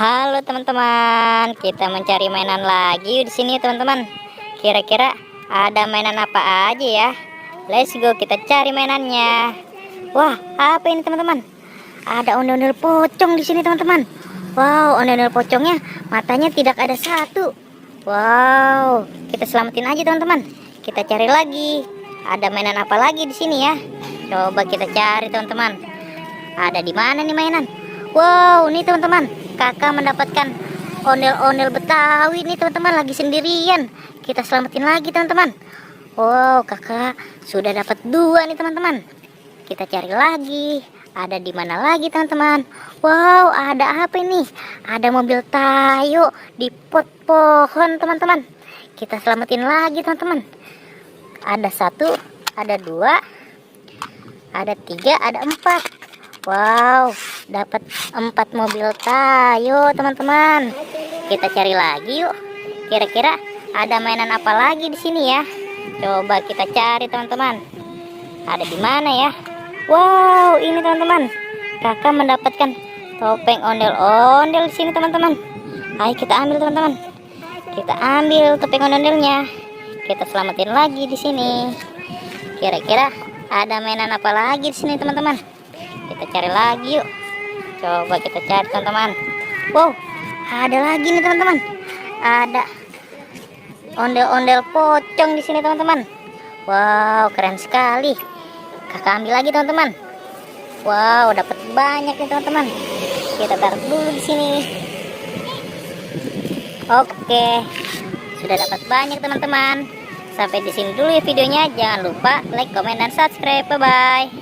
Halo teman-teman, kita mencari mainan lagi di sini teman-teman. Kira-kira ada mainan apa aja ya? Let's go, kita cari mainannya. Wah, apa ini teman-teman? Ada ondel-ondel pocong di sini teman-teman. Wow, ondel-ondel pocongnya matanya tidak ada satu. Wow, kita selamatin aja teman-teman. Kita cari lagi. Ada mainan apa lagi di sini ya? Coba kita cari teman-teman. Ada di mana nih mainan? Wow, nih teman-teman, kakak mendapatkan ondel-ondel Betawi nih teman-teman, lagi sendirian. Kita selamatin lagi teman-teman. Wow, kakak sudah dapat 2 nih teman-teman. Kita cari lagi. Ada di mana lagi teman-teman? Wow, ada apa ini? Ada mobil Tayo di pot pohon teman-teman. Kita selamatin lagi teman-teman. Ada 1, ada 2, ada 3, ada 4. Wow, dapat 4 mobil Tayo teman-teman. Kita cari lagi yuk. Kira-kira ada mainan apa lagi di sini ya? Coba kita cari teman-teman. Ada di mana ya? Wow, ini teman-teman. Kakak mendapatkan topeng ondel-ondel di sini teman-teman. Ayo kita ambil teman-teman. Kita ambil topeng ondel-ondelnya. Kita selamatin lagi di sini. Kira-kira ada mainan apa lagi di sini teman-teman? Kita cari lagi yuk. Coba kita cari teman-teman. Wow, ada lagi nih teman-teman. Ada ondel-ondel pocong di sini teman-teman. Wow, keren sekali. Kakak ambil lagi teman-teman. Wow, dapat banyak nih teman-teman. Kita taruh dulu di sini. Oke, sudah dapat banyak teman-teman. Sampai di sini dulu ya videonya. Jangan lupa like, comment, dan subscribe. Bye bye.